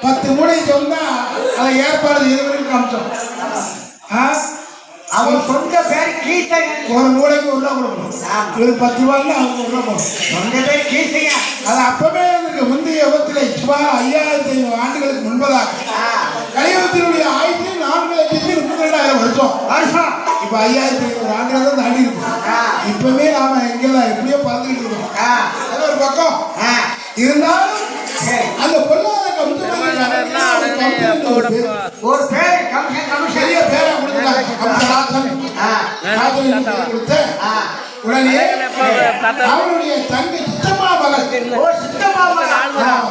10 மூடை சொன்னா அதை ஏற்பாடு எதுவரைக்கும் காமிச்சோம். அவர் சொந்த பேர் கீசையா. ஒரு மூளைக்கு 1 ரூபா கொடுக்கணும். இவரு 10 ரூபாய்க்கு அவங்க 1 ரூபா போடும். சொந்த பேர் கீசையா. அது அப்பவே இருக்கு. முந்தைய யுகத்தில் சுமார் 5500 ஆண்டுகளுக்கு முன்பதாக கலியுகத்தினுடைய ஆயுசு 4,32,000 வருஷம். இப்ப 5500 ஆண்டுகள் தான் தாண்டி இருக்கு. இப்பவே நாம எங்கெல்லாம் எப்படியோ பறந்துட்டு இருக்கோம். அது ஒரு பக்கம் இருந்தாலும் அந்த பொருளாதார ஒரு பேர் பெரிய பேரை கொடுத்தாங்க. உடனே அவருடைய தங்கை சித்தம்மா மகள்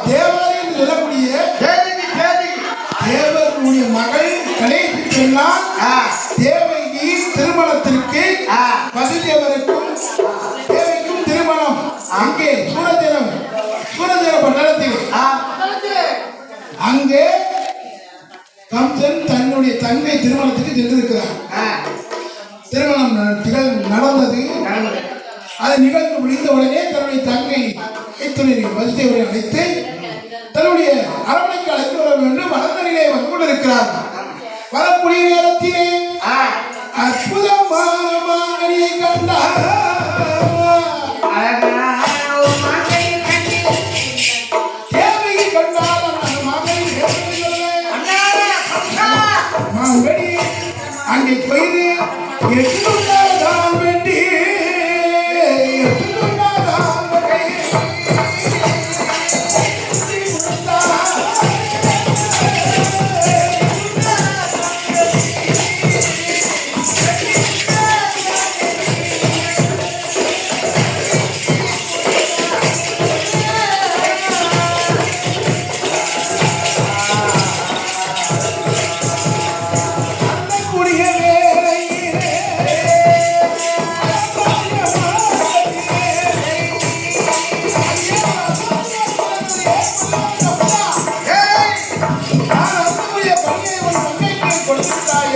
தேவாரி என்று சொல்லக்கூடிய தேவருடைய மகள் கடைசி சொன்னால் தேவைக்கு திருமணத்திற்கு வசுதேவருக்கும் தேவைக்கும் திருமணம் அங்கே சூரதேவ பட்டணத்தில் அங்கே கம்சன் தன்னுடைய தங்கை திருமணத்துக்கு சென்றிருக்கிறார். திருமணம் நடந்தது. அது நிகழ்ந்து முடிந்த உடனே தன்னுடைய தங்கை வசுதேவரை அழைத்து தன்னுடைய அரவணைக்கு அழைத்து வர வேண்டும். வளர்ந்தனிலே வந்து கொண்டிருக்கிறார். வரக்கூடிய நேரத்திலே அற்புதமான மாங்கனியை கண்டார். தேவையை கண்டால் மாங்கனி அங்கே போயிரு எட்டுதான் வேண்டி கொடுத்தாய்.